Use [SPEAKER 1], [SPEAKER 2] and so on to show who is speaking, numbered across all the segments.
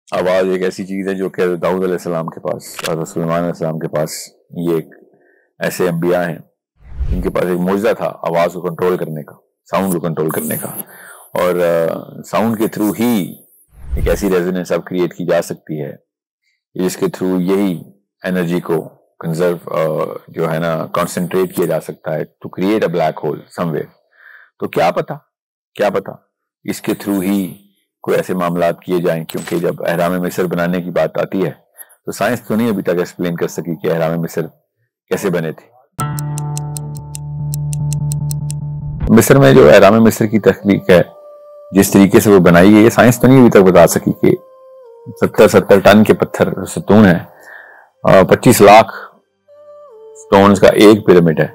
[SPEAKER 1] آواز ایک ایسی چیز ہے جو کہ داؤد علیہ السلام کے پاس، حضرت سلیمان علیہ السلام کے پاس، یہ ایک ایسے انبیاء ہیں جن کے پاس ایک معجزہ تھا آواز کو کنٹرول کرنے کا، ساؤنڈ کو کنٹرول کرنے کا، اور ساؤنڈ کے تھرو ہی ایک ایسی ریزوننس اب کریٹ کی جا سکتی ہے جس کے تھرو یہی انرجی کو کنزرو جو ہے نا کانسنٹریٹ کیا جا سکتا ہے to create a black hole somewhere. تو کیا پتا اس کے تھرو ہی کوئی ایسے معاملات کیے جائیں، کیونکہ جب اہرام مصر بنانے کی بات آتی ہے تو سائنس تو نہیں ابھی تک ایکسپلین کر سکی کہ اہرام مصر کیسے بنے تھے. مصر میں جو اہرام مصر کی تخلیق ہے، جس طریقے سے وہ بنائی گئی ہے، سائنس تو نہیں ابھی تک بتا سکی کہ 70 ٹن کے پتھر ستون ہیں، 25 لاکھ سٹونز کا ایک پیرامڈ ہے،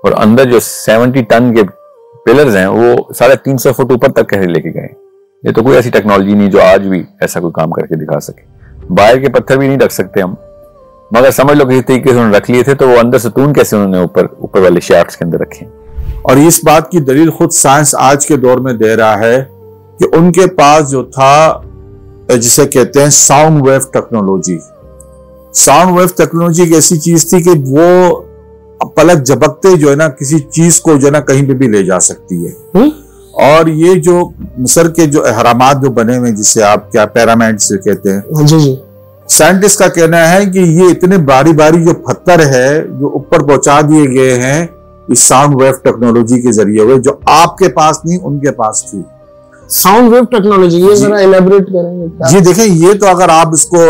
[SPEAKER 1] اور اندر جو 70 ٹن کے پلرز ہیں وہ 350 فٹ اوپر تک کیسے لے کے گئے. یہ تو کوئی ایسی ٹیکنالوجی نہیں جو آج بھی ایسا کوئی کام کر کے دکھا سکے. باہر کے پتھر بھی نہیں رکھ سکتے ہم، مگر سمجھ لو کسی طریقے سے انہوں نے رکھ لیے تھے، تو وہ اندر ستون کیسے انہوں نے اوپر والے شافٹس کے اندر رکھے.
[SPEAKER 2] اور اس بات کی دلیل خود سائنس آج کے دور میں دے رہا ہے کہ ان کے پاس جو تھا جسے کہتے ہیں sound wave technology. Sound wave technology ایک ایسی چیز تھی کہ وہ پلک جھپکتے جو ہے نا کسی چیز کو جو ہے نا کہیں پہ بھی لے جا سکتی ہے. اور یہ جو مصر کے جو اہرامات جو بنے ہوئے جسے آپ کیا پیرامڈ سے کہتے ہیں،
[SPEAKER 3] جی
[SPEAKER 2] سائنٹسٹ کا کہنا ہے کہ یہ اتنے باری جو پتھر ہے جو اوپر پہنچا دیے گئے ہیں اس ساؤنڈ ویو ٹیکنالوجی کے ذریعے ہوئے، جو آپ کے پاس نہیں ان کے پاس تھی.
[SPEAKER 3] ساؤنڈ ویو ٹیکنالوجی یہ ذرا ایلیبریٹ کریں گے؟
[SPEAKER 2] جی دیکھیں، یہ تو اگر آپ اس کو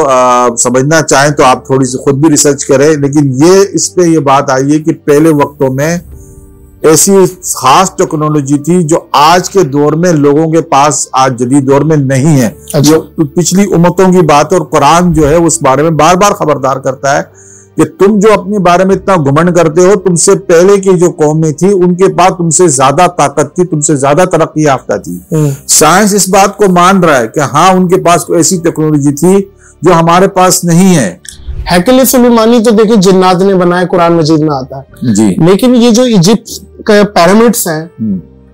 [SPEAKER 2] سمجھنا چاہیں تو آپ تھوڑی سی خود بھی ریسرچ کریں، لیکن اس پہ یہ بات آئی ہے کہ پہلے وقتوں میں ایسی خاص ٹیکنالوجی تھی جو آج کے دور میں لوگوں کے پاس آج جدید دور میں نہیں ہے. جو پچھلی امتوں کی بات ہے، اور قرآن جو ہے اس بارے میں بار بار خبردار کرتا ہے کہ تم جو اپنے بارے میں اتنا گھمنڈ کرتے ہو، تم سے پہلے کی جو قومیں تھی ان کے پاس تم سے زیادہ طاقت تھی، تم سے زیادہ ترقی یافتہ تھی. سائنس اس بات کو مان رہا ہے کہ ہاں ان کے پاس کوئی ایسی ٹیکنالوجی تھی جو ہمارے پاس نہیں ہے.
[SPEAKER 3] ہیکل سلیمانی تو دیکھیں جنات نے بنائے، قرآن مجید میں آتا ہے
[SPEAKER 2] جی،
[SPEAKER 3] لیکن یہ جو ایجپٹ کے پیرامڈس ہیں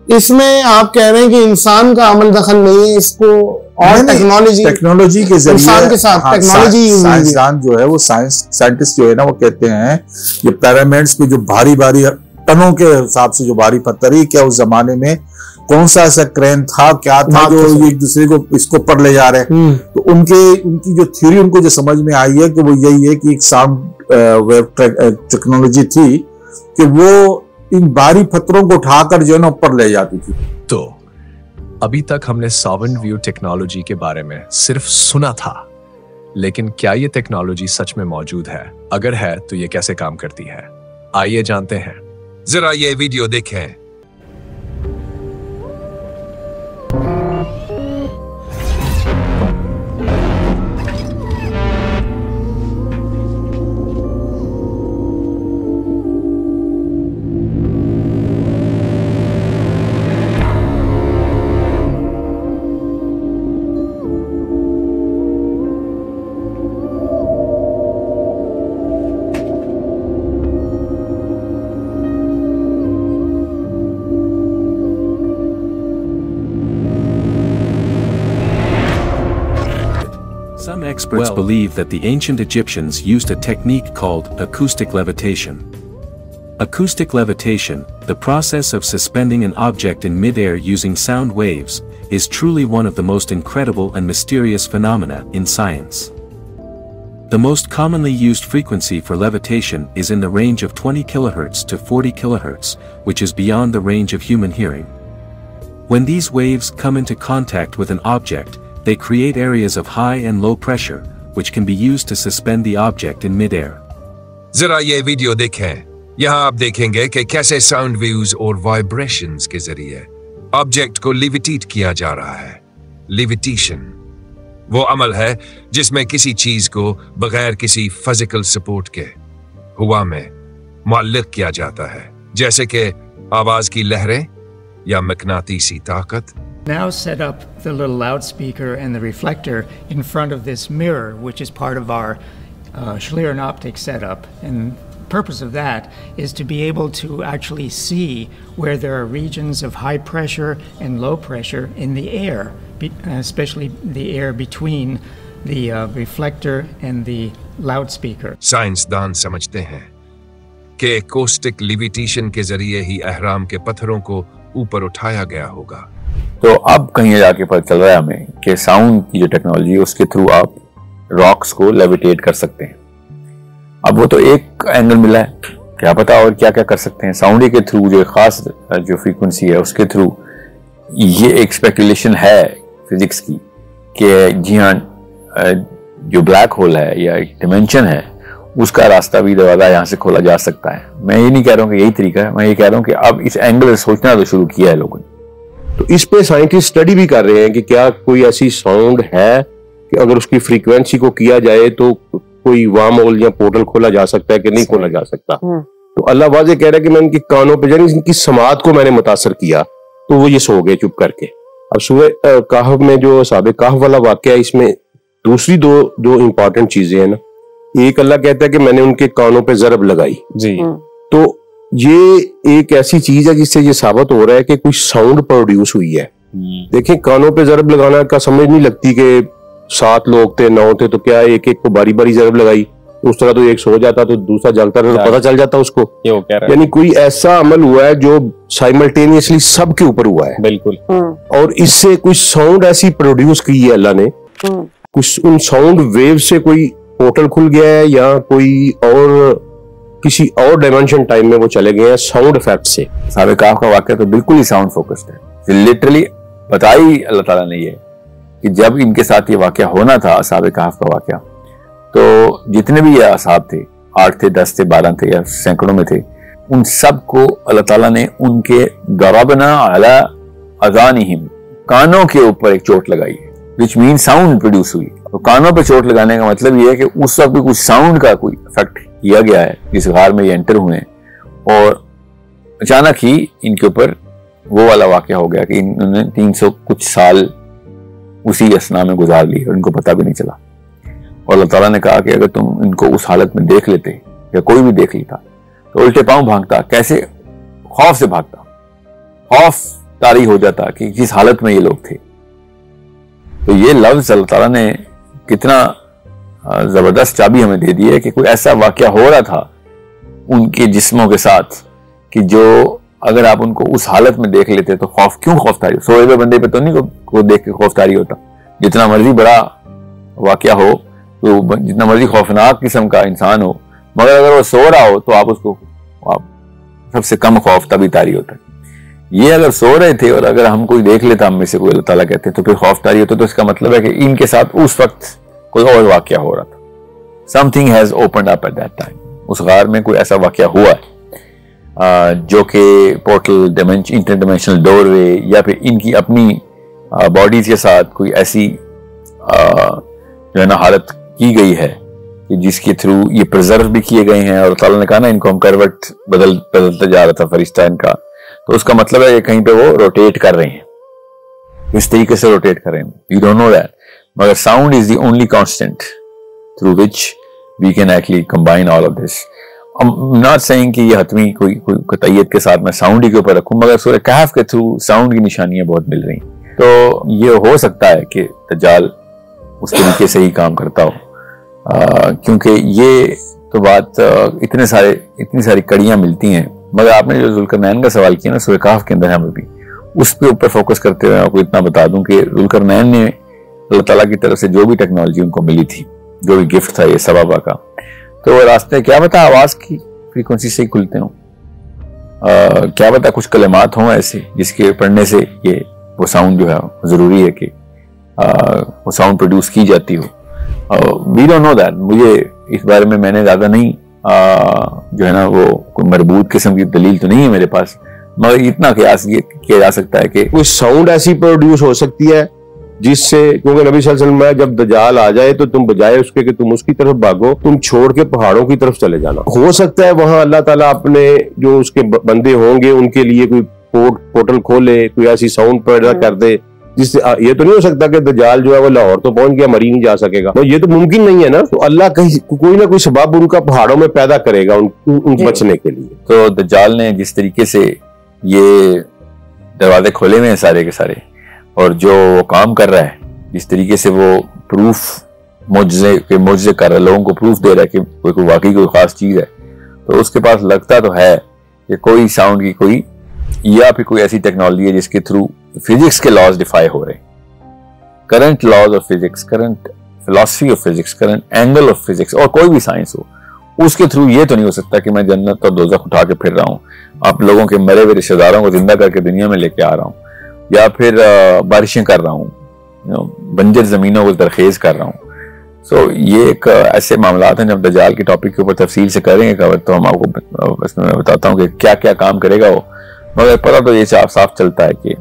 [SPEAKER 3] اس میں آپ کہہ رہے ہیں کہ انسان کا عمل دخل نہیں ہے، اس کو اور
[SPEAKER 2] ٹیکنالوجی کے ذریعے
[SPEAKER 3] انسان کے ساتھ ٹیکنالوجی
[SPEAKER 2] سائنسدان جو ہے وہ سائنٹسٹ جو ہے نا وہ کہتے ہیں یہ پیرامڈس پہ جو بھاری ٹنوں کے حساب سے جو بھاری پتھر ہی کیا اس زمانے میں کون سا ایسا کرین تھا کیا تھا جو ایک دوسرے کو اس کو پر لے جا رہے ہیں. تو ان کی جو تھیوری ان کو جو سمجھ میں آئی ہے کہ وہ یہی ہے کہ ایک ساؤنڈ ویو ٹیکنالوجی تھی کہ وہ ان بھاری پتھروں کو اٹھا کر جو ہے نا اوپر لے جاتی تھی.
[SPEAKER 4] تو ابھی تک ہم نے ساؤنڈ ویو ٹیکنالوجی کے بارے میں صرف سنا تھا، لیکن کیا یہ ٹیکنالوجی سچ میں موجود ہے؟ اگر ہے تو یہ کیسے کام کرتی ہے؟ آئیے جانتے ہیں. ذرا یہ ویڈیو دیکھیں.
[SPEAKER 5] Some experts believe that the ancient Egyptians used a technique called acoustic levitation. Acoustic levitation, the process of suspending an object in mid-air using sound waves, is truly one of the most incredible and mysterious phenomena in science. The most commonly used frequency for levitation is in the range of 20 kHz to 40 kHz, which is beyond the range of human hearing. When these waves come into contact with an object, they create areas of high and low pressure, which can be used to suspend the object in mid-air.
[SPEAKER 4] ذرا یہ video دیکھیں. یہاں آپ دیکھیں گے کہ کیسے sound waves اور وائبریشنز کے ذریعے آبجیکٹ کو لیویٹیٹ کیا جا رہا ہے. لیویٹیشن وہ عمل ہے جس میں کسی چیز کو بغیر کسی فزیکل سپورٹ کے ہوا میں معلق کیا جاتا ہے، جیسے کہ آواز کی لہریں یا مقناطیسی طاقت.
[SPEAKER 6] Now set up the little loudspeaker and the reflector in front of this mirror, which is part of our Schlieren optic setup. And the purpose of that is to be able to actually see where there are regions of high pressure and low pressure in the air, especially the air between the reflector and the loudspeaker.
[SPEAKER 4] साइंसदान समझते हैं कि acoustic लिविटेशन के जरिए ही अहराम के पत्थरों को ऊपर उठाया गया होगा।
[SPEAKER 1] तो अब कहीं जाके पता चल रहा है हमें कि साउंड की जो टेक्नोलॉजी है उसके थ्रू आप रॉक्स को लेविटेट कर सकते हैं। अब वो तो एक एंगल मिला है, क्या पता और क्या क्या कर सकते हैं साउंड के थ्रू, जो खास जो फ्रीक्वेंसी है उसके थ्रू। ये एक स्पेकुलेशन है फिजिक्स की कि जी हाँ, जो ब्लैक होल है या एक डिमेंशन है उसका रास्ता भी दरवाजा यहाँ से खोला जा सकता है। मैं ये नहीं कह रहा हूँ कि यही तरीका है, मैं ये कह रहा हूँ कि अब इस एंगल से सोचना तो शुरू किया है लोगों ने।
[SPEAKER 7] तो इस पे साइंटिस्ट स्टडी भी कर रहे हैं कि क्या कोई ऐसी साउंड है कि अगर उसकी फ्रीक्वेंसी को किया जाए तो कोई वार्म होल या पोर्टल खोला जा सकता है कि नहीं खोला जा सकता। तो अल्लाह वाज़े कह रहा है कि मैं इनके कानों पे, यानी इनकी समात को मैंने मुतासर किया तो वो ये सो गए चुप करके। अब सूरह कहफ में जो साहब कहफ वाला वाकया है, इसमें दूसरी दो इंपॉर्टेंट चीजें हैं ना। एक, अल्लाह कहता है कि मैंने उनके कानों पे ज़रब लगाई जी। तो ये एक ऐसी चीज है जिससे ये साबित हो रहा है कि कुछ साउंड प्रोड्यूस हुई है। देखें, कानों पे ज़रब लगाना का समझ नहीं लगती कि 7 लोग थे 9 थे तो क्या एक एक को बारी बारी ज़रब लगाई, उस तरह तो एक सो जाता तो दूसरा जलता रहता तो पता चल जाता उसको। यानी कोई ऐसा अमल हुआ है जो साइमल्टेनियसली सबके ऊपर हुआ है। बिल्कुल। और इससे कुछ साउंड ऐसी प्रोड्यूस की है अल्लाह ने, कुछ उन साउंड वेव से कोई पोर्टल खुल गया है या कोई और किसी और डायमेंशन टाइम में वो चले गए हैं साउंड इफेक्ट से।
[SPEAKER 1] साहब कहफ का वाकया तो बिल्कुल ही साउंड फोकस्ड है। लिटरली बताई अल्लाह ताला ने ये कि जब इनके साथ ये वाकया होना था, साहब कहफ का वाकया, तो जितने भी ये असहाब थे, 8 थे 10 थे 12 थे या सैकड़ों में थे, उन सब को अल्लाह ताला ने उनके दरबना अला अज़ानिहिम, कानों के ऊपर एक चोट लगाई, विच मीन साउंड प्रोड्यूस हुई। तो कानों पे चोट लगाने का मतलब ये है कि उस वक्त भी कुछ साउंड का कोई इफेक्ट किया गया है जिस गार में ये एंटर हुए हैं, और अचानक ही इनके ऊपर वो वाला वाकया हो गया कि इन्होंने 300 कुछ साल उसी असना में गुजार ली और इनको पता भी नहीं चला। और अल्लाह ताला ने कहा कि अगर तुम इनको उस हालत में देख लेते या कोई भी देख लेता तो उल्टे पांव भागता, कैसे खौफ से भागता, खौफ तारी हो जाता कि किस हालत में ये लोग थे। तो ये लफ्ज अल्लाह ताला ने कितना जबरदस्त चाबी हमें दे दी है कि कोई ऐसा वाकया हो रहा था उनके जिस्मों के साथ कि जो अगर आप उनको उस हालत में देख लेते तो खौफ तारी, सोए हुए बंदे पे तो नहीं को देख के खौफ तारी होता। जितना मर्जी बड़ा वाकया हो, तो जितना मर्जी खौफनाक किस्म का इंसान हो, मगर अगर वो सो रहा हो तो आप उसको सबसे कम खौफ तभी तारी होता है। ये अगर सो रहे थे और अगर हम कोई देख लेता, हम में से कोई, अल्लाह ताला कहते तो फिर खौफ तारी होता। तो इसका मतलब है कि इनके साथ उस वक्त कोई और वाकया हो रहा था। Something has opened up at that time. उस गार में कोई ऐसा वाकया हुआ है जो कि पोर्टल, इंटरडिमेंशनल डोरवे, या फिर इनकी अपनी बॉडीज के साथ कोई ऐसी जो है ना हालत की गई है कि जिसके थ्रू ये प्रिजर्व भी किए गए हैं। और ताला ने कहा ना इनको हम करवट बदलते जा रहा था फरिश्ता इनका, तो उसका मतलब है कि कहीं पे वो रोटेट कर रहे हैं, इस तरीके से रोटेट कर रहे हैं। यू डोंट नो दैट, मगर sound is the only constant through which we can actually combine all of this. I'm not saying कि ये हतमी कोई कतईयत के साथ मैं साउंड ही के ऊपर रखूं, मगर सूरह कहफ के थ्रू साउंड की निशानियां बहुत मिल रही हैं। तो ये हो सकता है कि दज्जाल उस तरीके से ही काम करता हो, क्योंकि ये तो बात इतनी सारी कड़ियां मिलती हैं। मगर आपने जो जुल्करनैन का सवाल किया ना सूरह कहफ के अंदर, हमें भी उस पे ऊपर फोकस करते हुए आपको इतना बता दूं कि जुल्करनैन ने अल्लाह ताला की तरफ से जो भी टेक्नोलॉजी उनको मिली थी, जो भी गिफ्ट था ये सबाबा का, तो वो रास्ते क्या बता आवाज की फ्रीक्वेंसी से ही खुलते हो, क्या बता कुछ कलमात हों ऐसे जिसके पढ़ने से ये वो साउंड जो है जरूरी है कि वो साउंड प्रोड्यूस की जाती हो। वी डोंट नो दैट, मुझे इस बारे में मैंने ज्यादा नहीं जो है ना वो कोई मरबूत किस्म की दलील तो नहीं है मेरे पास, मगर इतना कयास ये किया जा सकता है कि
[SPEAKER 7] कोई साउंड ऐसी प्रोड्यूस हो सकती है जिससे, क्योंकि नबी सल्लल्लाहु अलैहि वसल्लम जब दज्जाल आ जाए तो तुम बजाय उसके कि तुम उसकी तरफ भागो, तुम छोड़ के पहाड़ों की तरफ चले जाना। हो सकता है वहां अल्लाह ताला अपने जो उसके बंदे होंगे उनके लिए कोई पोर्टल खोले, कोई ऐसी साउंड पैदा कर दे जिससे ये तो नहीं हो सकता कि दज्जाल जो है वो लाहौर तो पहुंच गया मरी नहीं जा सकेगा, तो ये तो मुमकिन नहीं है ना। तो अल्लाह कहीं कोई ना कोई सबब उनका पहाड़ों में पैदा करेगा उन बचने के लिए।
[SPEAKER 1] तो दज्जाल ने जिस तरीके से ये दरवाजे खोले हुए हैं सारे के सारे, और जो वो काम कर रहा है, जिस तरीके से वो प्रूफ معجزے کر رہا ہے, لوگوں کو پروف دے رہا ہے کہ کوئی واقعی کوئی خاص چیز ہے, تو اس کے پاس لگتا تو ہے کہ کوئی ساؤنڈ کی کوئی یا پھر کوئی ایسی ٹیکنالوجی ہے جس کے تھرو فزکس کے لاز ڈیفائی ہو رہے ہیں, current laws of physics, current philosophy of physics, current angle of physics, اور کوئی بھی سائنس ہو, اس کے تھرو یہ تو نہیں ہو سکتا کہ میں جنت اور دوزخ اٹھا کے پھر رہا ہوں, آپ لوگوں کے مرے ہوئے رشتہ داروں کو زندہ کر کے دنیا میں لے کے آ رہا ہوں, یا پھر بارشیں کر رہا ہوں, بنجر زمینوں کو ترخیز کر رہا ہوں. سو یہ ایک ایسے معاملات ہیں جب دجال کے ٹاپک کے اوپر تفصیل سے کریں گے کور, تو ہم آپ کو اس میں بتاتا ہوں کہ کیا کیا کام کرے گا وہ, مگر پتہ تو یہ صاف چلتا ہے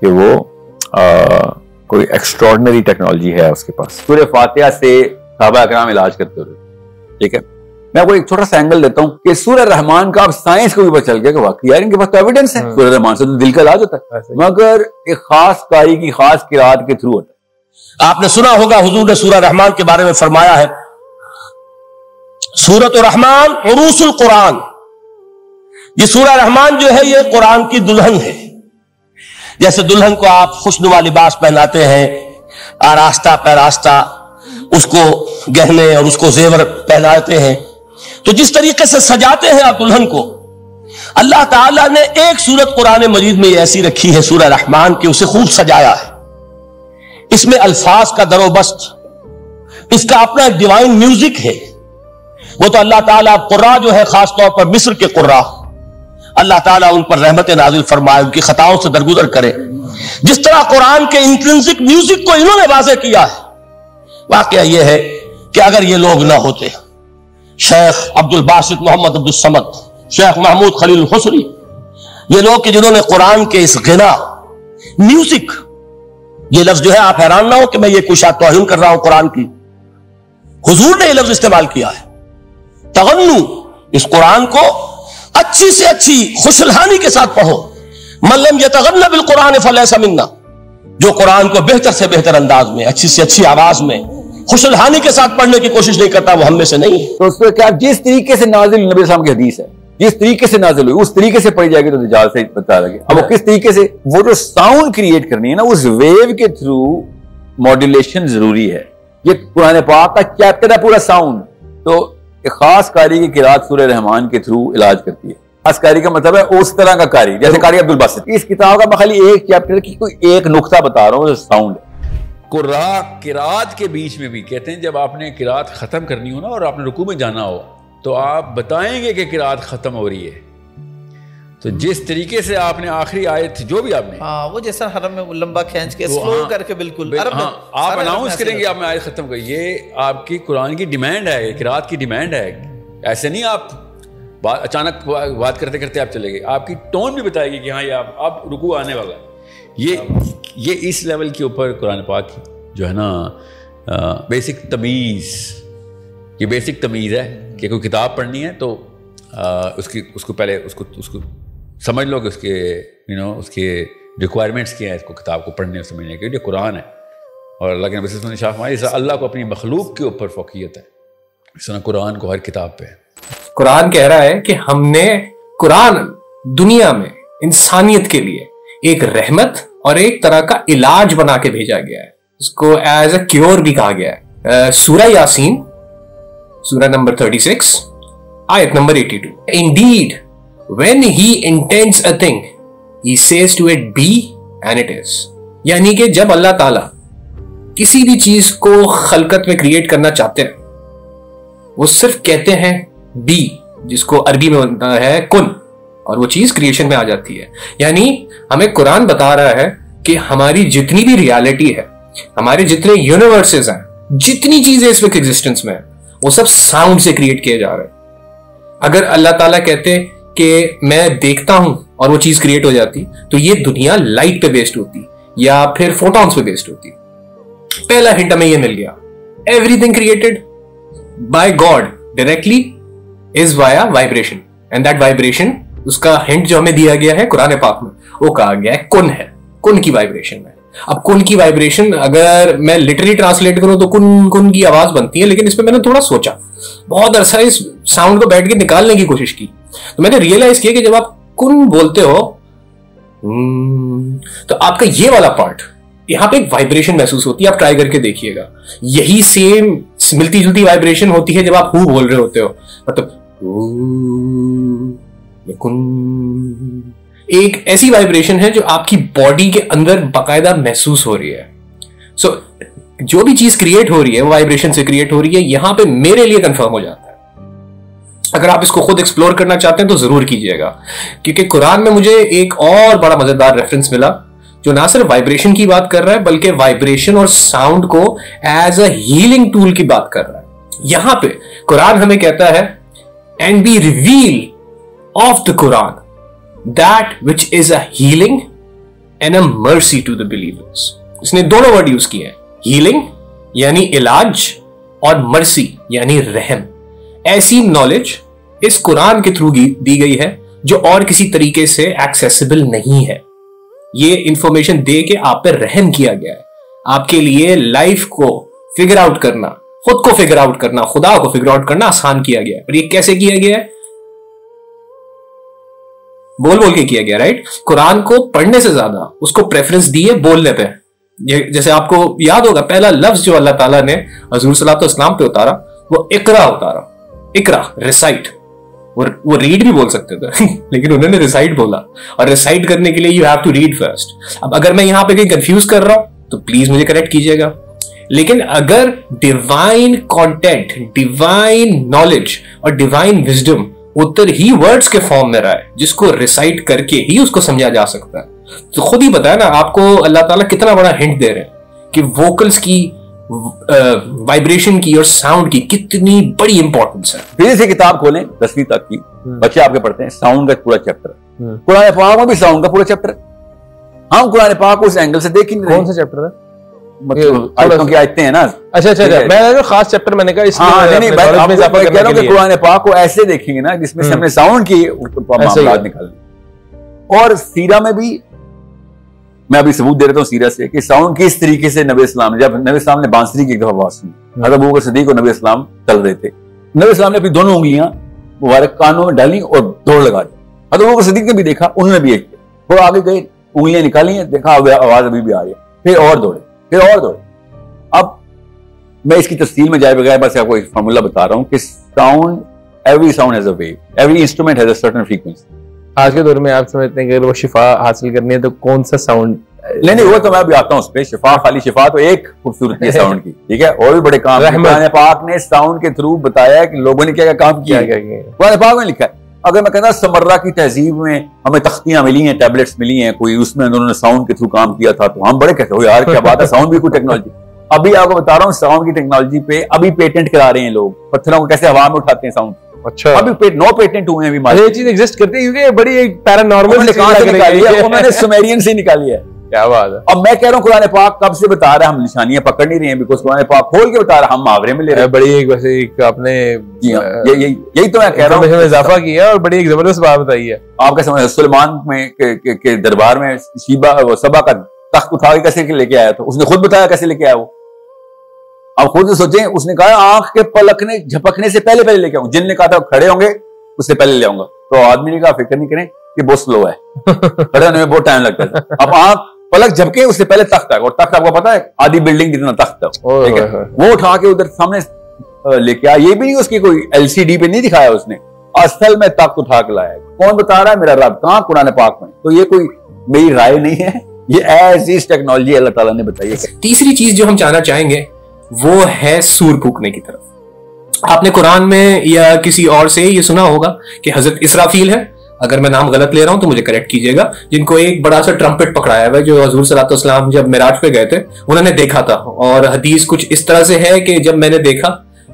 [SPEAKER 1] کہ وہ کوئی ایکسٹراڈنری ٹیکنالوجی ہے اس کے پاس. سورہ فاتحہ سے صحابہ اکرام علاج کرتے ہوئے, ٹھیک ہے, میں آپ کو ایک چھوٹا سا اینگل دیتا ہوں کہ سورہ رحمان کا اب سائنس کو بھی پتہ چل گیا کہ واقعی یار ان کے پاس تو ایویڈنس ہے, سورہ رحمان سے تو دل کا علاج ہوتا ہے, مگر ایک خاص قاری کی خاص قرات کے تھرو ہوتا ہے.
[SPEAKER 8] آپ نے سنا ہوگا حضور نے سورہ رحمان کے بارے میں فرمایا ہے, سورۃ الرحمان عروس القرآن, یہ سورہ رحمان جو ہے یہ قرآن کی دلہن ہے. جیسے دلہن کو آپ خوشنما لباس پہناتے ہیں, آراستہ پیراستہ اس کو گہنے اور اس کو زیور پہناتے ہیں, تو جس طریقے سے سجاتے ہیں آپ دلہن کو, اللہ تعالیٰ نے ایک سورت قرآن مجید میں ایسی رکھی ہے سورہ رحمان کی, اسے خوب سجایا ہے. اس میں الفاظ کا در و بست, اس کا اپنا ایک ڈیوائن میوزک ہے. وہ تو اللہ تعالیٰ قراء جو ہے خاص طور پر مصر کے قراء, اللہ تعالیٰ ان پر رحمت نازل فرمائے, ان کی خطاؤں سے درگزر کرے. جس طرح قرآن کے انٹرنسک میوزک کو انہوں نے واضح کیا ہے. واقعہ یہ ہے کہ اگر یہ لوگ نہ ہوتے, شیخ عبد الباسط محمد عبد الصمد, شیخ محمود خلیل الحصری, یہ لوگ کہ جنہوں نے قرآن کے اس غنا میوزک, یہ لفظ جو ہے آپ حیران نہ ہو کہ میں یہ کوئی شاید توہین کر رہا ہوں قرآن کی, حضور نے یہ لفظ استعمال کیا ہے, تغنو, اس قرآن کو اچھی سے اچھی خوشلہانی کے ساتھ پڑھو. من لم یتغن بالقرآن فلیس منا, جو قرآن کو بہتر سے بہتر انداز میں اچھی سے اچھی آواز میں خوشلہانی کے ساتھ پڑھنے کی کوشش نہیں کرتا وہ ہم میں سے نہیں ہے.
[SPEAKER 1] تو اس پہ کیا جس طریقے سے نازل نبی السلام کی حدیث ہے, جس طریقے سے نازل ہوئی اس طریقے سے پڑھی جائے گی تو دجال سے بتا لگے. اب وہ کس طریقے سے, وہ جو ساؤنڈ کریٹ کرنی ہے نا, اس ویو کے تھرو ماڈولیشن ضروری ہے. یہ قرآن پاک کا چیپٹر ہے پورا ساؤنڈ, تو ایک خاص قاری کی قرات سورہ رحمان کے تھرو علاج کرتی ہے. خاص قاری کا مطلب ہے اس طرح کا قاری, جیسے قاری عبد الباسط. اس کتاب کا میں خالی ایک چیپٹر کی کوئی ایک نقطہ بتا رہا ہوں, ساؤنڈ. قراء قرات کے بیچ میں بھی کہتے ہیں جب آپ نے قرات ختم کرنی ہو نا اور آپ نے رکوع میں جانا ہو, تو آپ بتائیں گے کہ قرات ختم ہو رہی ہے. تو جس طریقے سے آپ نے آخری آیت جو بھی آپ نے,
[SPEAKER 9] وہ جیسا حرم میں لمبا کھینچ کے سلو کر کے بالکل
[SPEAKER 1] آپ اناؤنس کریں گے آپ نے آیت ختم کر, یہ آپ کی قرآن کی ڈیمانڈ ہے, قرات کی ڈیمانڈ ہے. ایسے نہیں آپ اچانک بات کرتے کرتے آپ چلے گئے, آپ کی ٹون بھی بتائے گی کہ ہاں یہ اب رکوع آنے والا ہے. یہ اس لیول کے اوپر قرآن پاک جو ہے نا بیسک تمیز, یہ بیسک تمیز ہے کہ کوئی کتاب پڑھنی ہے تو اس کو پہلے اس کو سمجھ لو کہ اس کے اس کے ریکوائرمنٹس کیا ہیں اس کو کتاب کو پڑھنے اور سمجھنے کے. یہ قرآن ہے اور اللہ کے نبی صلی اللہ علیہ وسلم نے شاہ فرمایا اللہ کو اپنی مخلوق کے اوپر فوقیت ہے, اس طرح قرآن کو ہر کتاب پہ.
[SPEAKER 10] قرآن کہہ رہا ہے کہ ہم نے قرآن دنیا میں انسانیت کے لیے ایک رحمت اور ایک طرح کا علاج بنا کے بھیجا گیا ہے, اس کو ایز اے کیور بھی کہا گیا ہے. سورہ یاسین سورہ نمبر 36 آیت number 82, Indeed, when he intends a thing, he says to it be and it is. یعنی کہ جب اللہ تعالیٰ کسی بھی چیز کو خلقت میں کریٹ کرنا چاہتے ہیں, وہ صرف کہتے ہیں بی, جس کو عربی میں ہے کن, اور وہ چیز کریشن میں آ جاتی ہے. یعنی ہمیں قرآن بتا رہا ہے کہ ہماری جتنی بھی ریالٹی ہے, ہمارے جتنے یونیورسز ہیں, جتنی چیزیں اس وقت ایگزسٹنس میں ہیں, وہ سب ساؤنڈ سے کریٹ کیے جا رہے ہیں. اگر اللہ تعالیٰ کہتے کہ میں دیکھتا ہوں اور وہ چیز کریٹ ہو جاتی, تو یہ دنیا لائٹ پہ بیسڈ ہوتی یا پھر فوٹونز پہ بیسڈ ہوتی. پہلا ہنٹ ہمیں یہ مل گیا, every thing created by God directly is via vibration, and that vibration, اس کا ہنٹ جو ہمیں دیا گیا ہے قرآن پاک میں, وہ کہا گیا ہے کن ہے, کن کی وائبریشن ہے. اب کن کی وائبریشن اگر میں لٹرلی ٹرانسلیٹ کروں تو کن کن کی آواز بنتی ہے, لیکن اس پہ میں نے تھوڑا سوچا, بہت عرصہ اس ساؤنڈ کو بیٹھ کے نکالنے کی کوشش کی, تو میں نے ریئلائز کیا کہ جب آپ کن بولتے ہو تو آپ کا یہ والا پارٹ यहाँ पे एक वाइब्रेशन महसूस होती है, आप ट्राई करके देखिएगा। यही सेम मिलती जुलती वाइब्रेशन होती है जब आप हु बोल रहे होते हो, मतलब एक ऐसी वाइब्रेशन है जो आपकी बॉडी के अंदर बाकायदा महसूस हो रही है। सो जो भी चीज क्रिएट हो रही है वो वाइब्रेशन से क्रिएट हो रही है, यहां पे मेरे लिए कंफर्म हो जाता है। अगर आप इसको खुद एक्सप्लोर करना चाहते हैं तो जरूर कीजिएगा, क्योंकि कुरान में मुझे एक और बड़ा मजेदार रेफरेंस मिला जो ना सिर्फ वाइब्रेशन की बात कर रहा है बल्कि वाइब्रेशन और साउंड को एज अ हीलिंग टूल की बात कर रहा है। यहां पे कुरान हमें कहता है, and we reveal of the Quran that which is a healing and a mercy to the believers. इसने दोनों वर्ड यूज किए हैं, हीलिंग यानी इलाज और मर्सी यानी रहम। ऐसी नॉलेज इस कुरान के थ्रू दी गई है जो और किसी तरीके से एक्सेसिबल नहीं है। ये इंफॉर्मेशन दे के आप पे रहम किया गया है, आपके लिए लाइफ को फिगर आउट करना, खुद को फिगर आउट करना, खुदा को फिगर आउट करना आसान किया गया है। और ये कैसे किया गया है? बोल बोल के किया गया, राइट? कुरान को पढ़ने से ज्यादा उसको प्रेफरेंस दी है बोलने पे। जैसे आपको याद होगा, पहला लफ्ज जो अल्लाह ताला ने हजूर सल्लल्लाहु अलैहि वसल्लम पे उतारा वो इकरा उतारा। इकरा, रिसाइट। वो रीड भी बोल सकते थे लेकिन उन्होंने रिसाइट बोला, और रिसाइट करने के लिए you have to read first. अब अगर मैं यहां पे कहीं कंफ्यूज कर रहा हूं तो प्लीज मुझे करेक्ट कीजिएगा। लेकिन अगर डिवाइन कंटेंट, डिवाइन नॉलेज और डिवाइन विजडम उत्तर ही वर्ड्स के फॉर्म में रहा है जिसको रिसाइट करके ही उसको समझा जा सकता है, तो खुद ही बताया ना आपको अल्लाह ताला कितना बड़ा हिंट दे रहे हैं कि वोकल्स की, वाइब्रेशन की और साउंड की कितनी बड़ी इंपॉर्टेंस है।
[SPEAKER 1] फिर से किताब खोलें 10वीं तक की, बच्चे आपके पढ़ते हैं, साउंड का पूरा चैप्टर, कुरान पाक में भी साउंड का पूरा चैप्टर है। हम कुरान पाक को उस एंगल से देख ही नहीं रहे।
[SPEAKER 11] कौन सा चैप्टर है?
[SPEAKER 1] आयतों की आयतें हैं ना।
[SPEAKER 11] अच्छा, मैं खास चैप्टर मैंने कहा इसलिए
[SPEAKER 1] कह रहा हूं कि कुरान पाक को ऐसे देखेंगे ना जिसमें से हमने साउंड की मामलात निकाले। और सीरा में भी मैं अभी सबूत दे रहा हूँ सीरा से कि साउंड किस तरीके से नबी इस्लाम, जब नबी इस्लाम ने बांसुरी की एक दफा आवाज सुनी, हज़रत अबू बकर सिद्दीक और नबी इस्लाम चल रहे थे, नबी इस्लाम ने अपनी दोनों उंगलियां मुबारक कानों में डाली और दौड़ लगा दी। हज़रत अबू बकर सिद्दीक ने भी देखा, उन्होंने भी एक थोड़ा आगे गए, उंगलियां निकाली हैं, देखा आवाज अभी भी आ रही है, फिर और दौड़े, फिर और दौड़े। अब मैं इसकी तफसील में जाए बगैर बस आपको एक फार्मूला बता रहा हूँ कि sound, every sound has a wave, every instrument has a certain frequency.
[SPEAKER 11] आज के दौर में आप समझते हैं कि अगर वो शिफा हासिल करनी है तो कौन सा साउंड?
[SPEAKER 1] नहीं, वो तो मैं भी आता हूँ उस पे। शिफा, खाली शिफा तो एक खूबसूरती है साउंड की, ठीक है, और भी बड़े काम कुरान पाक ने साउंड के थ्रू बताया है कि लोगों ने क्या काम किया। कुरान पाक में लिखा है, अगर मैं कहता समर्रा की तहजीब में हमें तख्तियां मिली हैं, टैबलेट्स मिली हैं, कोई उसमें उन्होंने साउंड के थ्रू काम किया था, तो हम बड़े कहते हो यार क्या बात है, साउंड भी कोई टेक्नोलॉजी। अभी आपको बता रहा हूँ साउंड की टेक्नोलॉजी पे अभी पेटेंट करा रहे हैं लोग, पत्थरों को कैसे हवा में उठाते हैं साउंड।
[SPEAKER 11] अच्छा,
[SPEAKER 1] अभी नो पेटेंट हुए हैं अभी।
[SPEAKER 11] ये चीज एग्जिस्ट करती है क्योंकि बड़ी एक पैरानॉर्मल
[SPEAKER 1] से निकाली है, उन्होंने सुमेरियन से निकाली है।
[SPEAKER 11] क्या बात है।
[SPEAKER 1] अब मैं कह रहा हूँ कुरान पाक कब से बता रहा है, हम निशानियां पकड़ नहीं रहे हैं, बिकॉज़ कुरान पाक खोल के बता रहा है, हम मुहावरे में ले रहे हैं।
[SPEAKER 11] बड़ी एक वैसे एक आपने
[SPEAKER 1] यही तो मैं कह रहा हूँ,
[SPEAKER 11] इजाफा किया और बड़ी एक जबरदस्त बात बताई है।
[SPEAKER 1] आपका समझ, सुलेमान में के दरबार में सबा का तख्त उठा के कैसे लेके आया था, उसने खुद बताया कैसे लेके आया वो। आप खुद सोचें, उसने कहा आंख के पलकने झपकने से पहले पहले लेके आऊंगा। जिन ने कहा था खड़े होंगे उससे पहले ले आऊंगा, तो आदमी ने कहा फिक्र नहीं करें कि बहुत स्लो है, खड़े होने में बहुत टाइम लगता है। अब आंख पलक झपके उससे पहले तख्त आएगा, और तख्त आपको पता है आधी बिल्डिंग जितना तख्त है, ठीक है, वो उठा के उधर सामने लेके आया। ये भी नहीं उसकी कोई एलसीडी पे नहीं दिखाया उसने, असल में तख्त उठा के लाया। कौन बता रहा है? मेरा रब। कहां? कुरान पाक में। तो ये कोई मेरी राय नहीं है, ये ऐसी टेक्नोलॉजी अल्लाह ताला ने बताई है।
[SPEAKER 10] तीसरी चीज जो हम जानना चाहेंगे वो है सूर फूकने की तरफ। आपने कुरान में या किसी और से ये सुना होगा कि हजरत इसराफील है, अगर मैं नाम गलत ले रहा हूं तो मुझे करेक्ट कीजिएगा, जिनको एक बड़ा सा ट्रम्पेट पकड़ाया हुआ है, जो हजूर सल्लल्लाहु अलैहि वसल्लम जब मिराज पे गए थे उन्होंने देखा था। और हदीस कुछ इस तरह से है कि जब मैंने देखा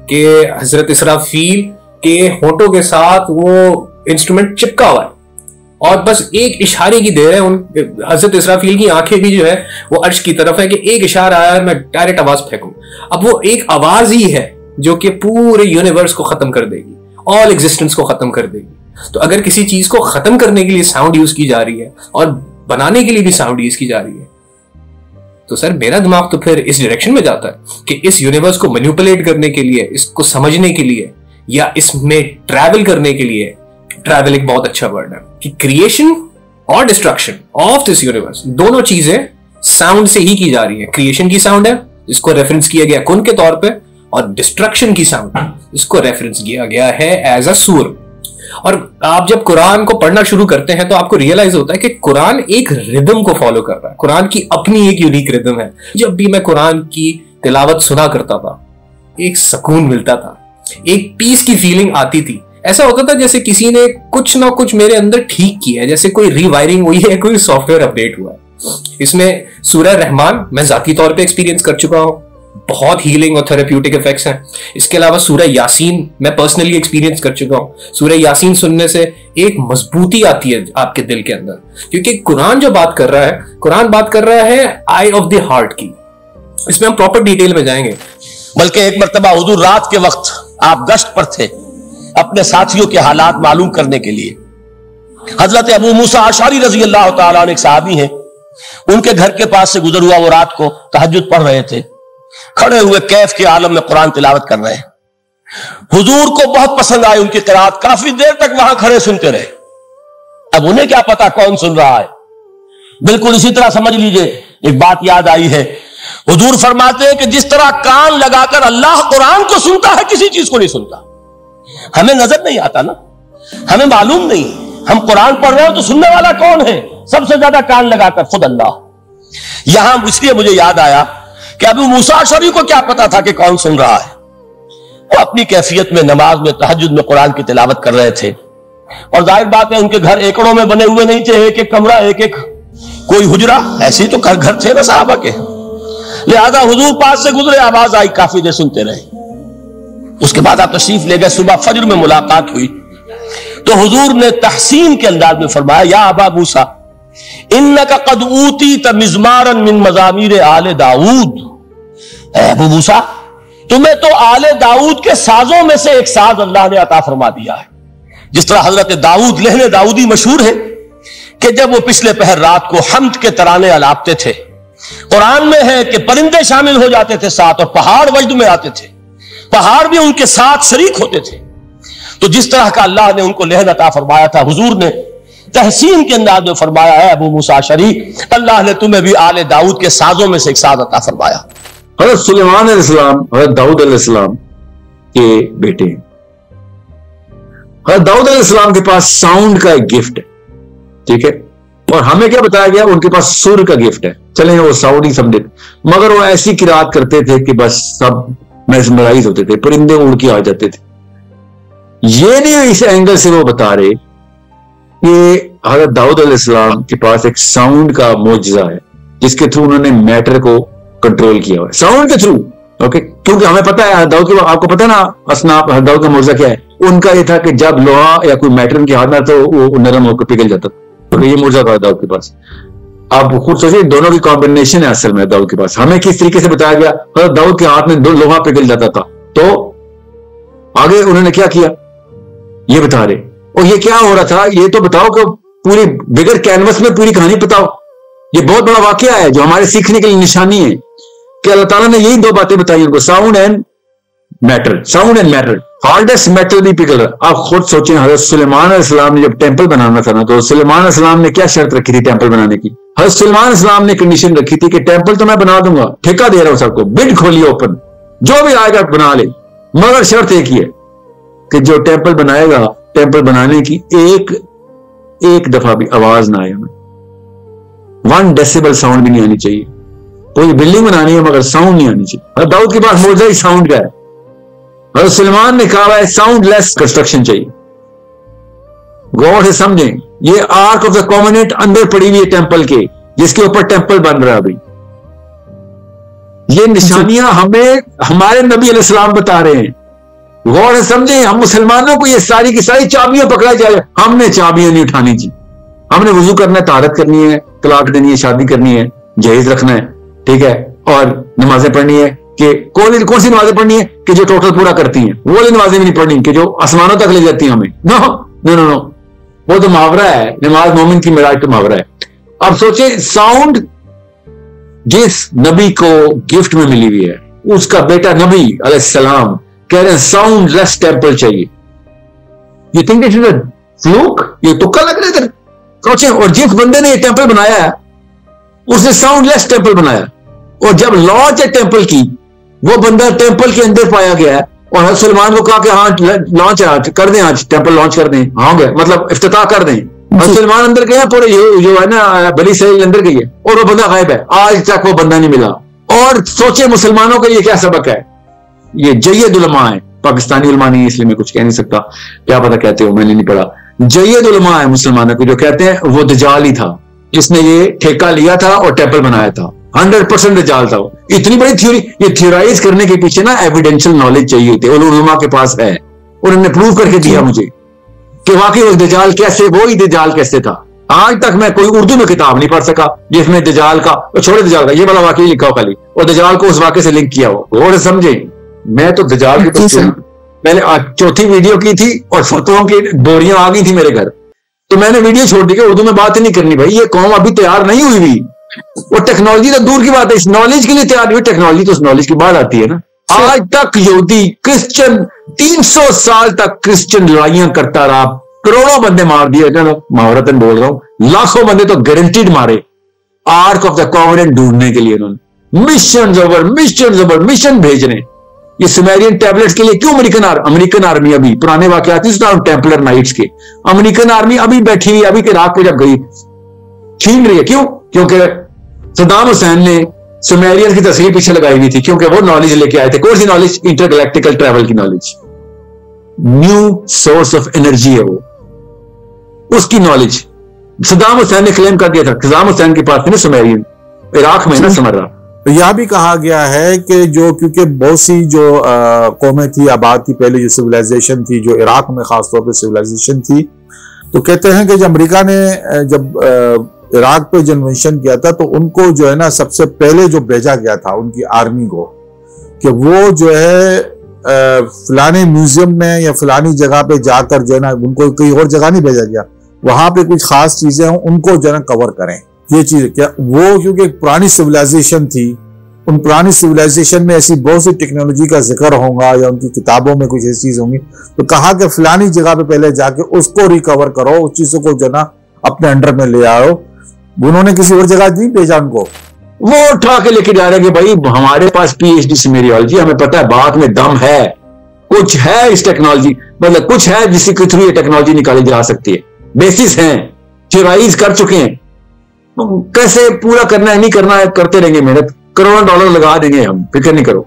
[SPEAKER 10] कि हजरत इसराफील के होठों के साथ वो इंस्ट्रूमेंट चिपका हुआ है और बस एक इशारे की देर है, उन हजरत इसराफील की आंखें भी जो है वो अर्श की तरफ है कि एक इशारा आया है, मैं डायरेक्ट आवाज फेंकूं। अब वो एक आवाज ही है जो कि पूरे यूनिवर्स को खत्म कर देगी, ऑल एग्जिस्टेंस को खत्म कर देगी। तो अगर किसी चीज को खत्म करने के लिए साउंड यूज की जा रही है और बनाने के लिए भी साउंड यूज की जा रही है, तो सर मेरा दिमाग तो फिर इस डायरेक्शन में जाता है कि इस यूनिवर्स को मैनिपुलेट करने के लिए, इसको समझने के लिए या इसमें ट्रैवल करने के लिए, ट्रैवल एक बहुत अच्छा वर्ड है, कि क्रिएशन और डिस्ट्रक्शन ऑफ दिस यूनिवर्स दोनों चीजें साउंड से ही की जा रही है. क्रिएशन की साउंड है, इसको रेफरेंस किया गया कुन के तौर पे, और डिस्ट्रक्शन की साउंड इसको रेफरेंस किया गया है एज अ सूर. और आप जब कुरान को पढ़ना शुरू करते हैं तो आपको रियलाइज होता है कि कुरान एक रिदम को फॉलो कर रहा है. कुरान की अपनी एक यूनिक रिदम है. जब भी मैं कुरान की तिलावत सुना करता था, एक सुकून मिलता था, एक पीस की फीलिंग आती थी. ऐसा होता था जैसे किसी ने कुछ ना कुछ मेरे अंदर ठीक किया है, जैसे कोई रीवायरिंग हुई है, कोई सॉफ्टवेयर अपडेट हुआ है. इसमें सूरह रहमान मैं जाती तौर पे एक्सपीरियंस कर चुका हूं, बहुत हीलिंग और थेरेप्यूटिक इफेक्ट्स हैं. इसके अलावा सूरह यासीन मैं पर्सनली एक्सपीरियंस कर चुका हूं. सूरह यासीन सुनने से एक मजबूती आती है आपके दिल के अंदर, क्योंकि कुरान जो बात कर रहा है, कुरान बात कर रहा है आई ऑफ द हार्ट की. इसमें हम प्रॉपर डिटेल में जाएंगे.
[SPEAKER 8] बल्कि एक मर्तबा हुजूर रात के वक्त आप गश्त पर थे अपने साथियों के हालात मालूम करने के लिए. हजरत अबू मूसा अशअरी रजी अल्लाह तआला अन्हु एक सहाबी हैं, उनके घर के पास से गुजर हुआ. वो रात को तहज्जुद पढ़ रहे थे, खड़े हुए कैफ के आलम में कुरान तिलावत कर रहे हैं. हुजूर को बहुत पसंद आई उनकी किरात, काफी देर तक वहां खड़े सुनते रहे. अब उन्हें क्या पता कौन सुन रहा है. बिल्कुल इसी तरह समझ लीजिए एक बात याद आई है. हुजूर फरमाते हैं कि जिस तरह कान लगाकर अल्लाह कुरान को सुनता है, किसी चीज को नहीं सुनता. हमें नजर नहीं आता ना, हमें मालूम नहीं. हम कुरान पढ़ रहे हो तो सुनने वाला कौन है? सबसे ज्यादा कान लगाकर खुद अल्लाह. यहां इसलिए मुझे याद आया कि अबू मूसा अशअरी को क्या पता था कि कौन सुन रहा है. वो अपनी कैफियत में नमाज में तहज्जुद में कुरान की तिलावत कर रहे थे. और जाहिर बात है उनके घर एकड़ों में बने हुए नहीं थे, एक एक कमरा, एक एक कोई हुजरा, ऐसे ही तो घर थे ना साहबा के. लिहाजा हुजूर पास से गुजरे, आवाज आई, काफी देर सुनते रहे. उसके बाद आप तशरीफ ले गए. सुबह फजर में मुलाकात हुई तो हुजूर ने तहसीन के अंदाज में फरमाया, या अबा मूसा इन्नका कद ऊतीत मिज़मारन मिन मज़ामीर आले दाऊद. अबू मूसा, तुम्हें तो आले दाऊद के साजों में से एक साज अल्लाह ने अता फरमा दिया है. जिस तरह हजरत दाऊद लहने दाऊदी मशहूर है कि जब वो पिछले पहर रात को हम्द के तराने अलापते थे, कुरान में है कि परिंदे शामिल हो जाते थे साथ, और पहाड़ वजद में आते थे, पहाड़ भी उनके साथ शरीक होते थे. तो जिस तरह का अल्लाह ने उनको लहन अता फरमाया था, हुजूर ने तहसीन के अंदाज में फरमाया है, अबू मूसा अशअरी, अल्लाह ने तुम्हें भी आले दाऊद के साजों में से एक साज अता फरमाया.
[SPEAKER 2] हज़रत सुलेमान अलैहिस्सलाम हज़रत दाऊद अलैहिस्सलाम के बेटे हैं. हज़रत दाऊद अलैहिस्सलाम के पास साउंड का एक गिफ्ट है, ठीक है, और हमें क्या बताया गया, उनके पास सुर का गिफ्ट है. चलें वो साउंड ही समझे, मगर वो ऐसी किरात करते थे कि बस सब मेस्मराइज होते थे, परिंदे उड़ के आ जाते थे. ये नहीं इस एंगल से वो बता रहे कि हज़रत दाऊद अलैहिस्सलाम के पास एक साउंड का मोजज़ा है जिसके थ्रू उन्होंने मैटर को कंट्रोल किया हुआ है, साउंड के थ्रू. ओके, क्योंकि हमें पता है दाऊद के, आपको पता है ना असनाफ दाऊद का मोजज़ा क्या है. उनका ये था कि जब लोहा या कोई मैटर उनके हाथ में तो वो नरम होकर पिघल जाता था. तो ये मोजज़ा था दाऊद के पास. आप खुद सोचिए, दोनों की कॉम्बिनेशन है असल में दाऊद के पास. हमें किस तरीके से बताया गया, हज़रत दाऊद के हाथ में दो लोहा पिघल जाता था. तो आगे उन्होंने क्या किया ये बता रहे. और ये क्या हो रहा था ये तो बताओ, कि पूरी बिगर कैनवस में पूरी कहानी बताओ. ये बहुत बड़ा वाकया है जो हमारे सीखने के लिए निशानी है कि अल्लाह ताला ने यही दो बातें बताई उनको, sound and matter. Sound and matter, hardest metal भी पिघल रहा. आप खुद सोचें, हज़रत सुलेमान अलैहिस्सलाम ने जब टेंपल बनाना था ना, तो सुलेमान अलैहिस्सलाम ने क्या शर्त रखी थी टेंपल बनाने की. हज़रत सुलेमान अलैहिस्सलाम ने कंडीशन रखी थी कि टेंपल तो मैं बना दूंगा, ठेका दे रहा हूं सबको, बिड खोलिए ओपन, जो भी आएगा बना ले, मगर शर्त एक ही है कि जो टेंपल बनाएगा, टेंपल बनाने की एक दफा भी आवाज ना आए, 1 डेसिबल साउंड भी नहीं आनी चाहिए. कोई बिल्डिंग बनानी है मगर साउंड नहीं आनी चाहिए. दाऊद के पास मौजूदा ही साउंड का है. और सुलेमान ने कहा है साउंड लेस कंस्ट्रक्शन चाहिए. गौर से समझें, ये आर्क ऑफ द कॉवेनेंट अंदर पड़ी हुई है टेंपल के, जिसके ऊपर टेंपल बन रहा है अभी. ये निशानियां हमें हमारे नबी अलैहिस्सलाम बता रहे हैं. गौर से समझें, हम मुसलमानों को ये सारी की सारी चाबियां पकड़ाई जाए, हमने चाबियां नहीं उठानी जी. हमने वुजू करना है, ताहरत करनी है, तलाक देनी है, शादी करनी है, जहेज रखना है, ठीक है, और नमाजें पढ़नी है कि कौन सी नमाजें पढ़नी है कि जो टोटल पूरा करती हैं, वो वाली नमाजें भी नहीं पढ़नी कि जो आसमानों तक ले जाती हैं हमें. नो नो नो नो, वो तो मुहावरा है. नमाज मोमिन की मेराज तो मुहावरा है. अब सोचे, साउंड जिस नबी को गिफ्ट में मिली हुई है, उसका बेटा नबी अलैहिस्सलाम कह रहे हैं साउंड लेस टेंपल चाहिए. You think it is a fluke? ये तुक्का लग रहा है. सोचे, और जिस बंदे ने ये टेंपल बनाया है
[SPEAKER 12] उसने साउंड लेस टेम्पल बनाया, और जब लॉन्च है टेम्पल की, वो बंदा टेम्पल के अंदर पाया गया है, और हज़रत सुलेमान को कहा कि हाँ लॉन्च कर दें, आज टेम्पल लॉन्च कर दें, हाँ गए, मतलब इफ्तिताह कर दें। हज़रत सुलेमान अंदर गए, पूरे जो है ना बनी इसराइल अंदर गई है, और वो बंदा गायब है, आज तक वो बंदा नहीं मिला। और सोचे मुसलमानों के लिए क्या सबक है, ये जय्यद उलमा है, पाकिस्तानी उलमा नहीं है इसलिए मैं कुछ कह नहीं सकता, क्या पता कहते हो, मैंने नहीं पढ़ा। जय्यद उलमा है मुसलमानों को, जो कहते हैं वो दजाल ही था जिसने ये ठेका लिया था और टेम्पल बनाया था, 100% दजाल था। इतनी बड़ी थ्योरी, ये थ्योराइज करने के पीछे ना एविडेंशियल नॉलेज चाहिए होती है, उलमा के पास है, उन्होंने प्रूव करके दिया मुझे कि वाकई वो दजाल कैसे, वो ही दजाल कैसे था। आज तक मैं कोई उर्दू में किताब नहीं पढ़ सका जिसमें दजाल का, छोड़े दजाल का, ये वाला वाकई लिखा हो खाली, और दजाल को उस वाकई से लिंक किया हो, और समझे। मैं तो दजाल की मैंने चौथी वीडियो की थी और फतों की बोरियां आ गई थी मेरे घर, तो मैंने वीडियो छोड़ दी कि उर्दू में बात ही नहीं करनी भाई, ये कौम अभी तैयार नहीं हुई भी, वो टेक्नोलॉजी तो दूर की बात है, इस नॉलेज के लिए तैयार हुई, टेक्नोलॉजी तो उस नॉलेज की बात आती है ना। आज तक यहूदी क्रिश्चियन 300 साल तक क्रिश्चियन लड़ाइयां करता रहा, करोड़ों बंदे मार दिए, महावरतन बोल रहा हूं, लाखों बंदे तो गारंटीड मारे आर्क ऑफ द कॉवेनेंट ढूंढने के लिए। उन्होंने मिशन भेज रहे। ये सुमेरियन टैबलेट्स के लिए क्यों अमेरिकन आर्मी अभी पुराने वाकयात टेम्पलर नाइट्स के, अमेरिकन आर्मी अभी बैठी हुई, अभी के इराक पे जब गई छीन रही है, क्यों? क्योंकि सद्दाम हुसैन ने सुमेरियन की तस्वीर पीछे लगाई हुई थी, क्योंकि वो नॉलेज लेके आए थे। कौन सी नॉलेज? इंटरगैलेक्टिकल ट्रैवल की knowledge, new source of energy है वो, उसकी नॉलेज सद्दाम हुसैन ने क्लेम कर दिया था। सद्दाम हुसैन के पास थी ना सुमेरियन, इराक में ना समझ रहा।
[SPEAKER 2] यह भी कहा गया है कि जो क्योंकि बहुत सी जो कौमें थी, आबाद थी, पहले जो सिविलाइजेशन थी, जो इराक में खासतौर पर सिविलाइजेशन थी, तो कहते हैं कि जब अमेरिका ने जब इराक पे जो इन्वेंशन किया था, तो उनको जो है ना सबसे पहले जो भेजा गया था उनकी आर्मी को, कि वो जो है फलाने म्यूजियम में या फलानी जगह पे जाकर जो है ना, उनको कहीं और जगह नहीं भेजा गया, वहां पे कुछ खास चीजें हों उनको जो है ना कवर करें। ये चीज क्या वो, क्योंकि एक पुरानी सिविलाइजेशन थी, उन पुरानी सिविलाइजेशन में ऐसी बहुत सी टेक्नोलॉजी का जिक्र होगा या उनकी किताबों में कुछ ऐसी चीज होंगी, तो कहा कि फलानी जगह पे पहले जाके उसको रिकवर करो, उस चीजों को जो ना अपने अंडर में ले आओ। उन्होंने किसी और जगह नहीं भेजा उनको,
[SPEAKER 12] वो उठा के लेके जा रहे हैं कि भाई हमारे पास PhD सुमेरियोलॉजी, हमें पता है बात में दम है, कुछ है इस टेक्नोलॉजी, मतलब कुछ है जिसके थ्रू ये टेक्नोलॉजी निकाली जा सकती है, बेसिस हैं, थ्योराइज कर चुके हैं, कैसे पूरा करना है नहीं करना है, करते रहेंगे मेहनत, करोड़ों डॉलर लगा देंगे हम, फिक्र नहीं करो।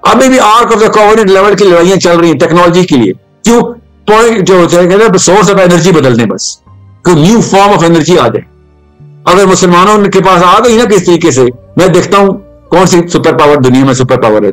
[SPEAKER 12] अभी भी arc of the covenant level की लड़ाइयां चल रही हैं टेक्नोलॉजी के लिए, क्यों? पॉइंट जो सोर्स ऑफ एनर्जी बदल दें, बस कोई न्यू फॉर्म ऑफ एनर्जी आ जाए। अगर मुसलमानों के पास आ गई ना किस तरीके से, मैं देखता हूं कौन सी सुपर पावर दुनिया में सुपर पावर है।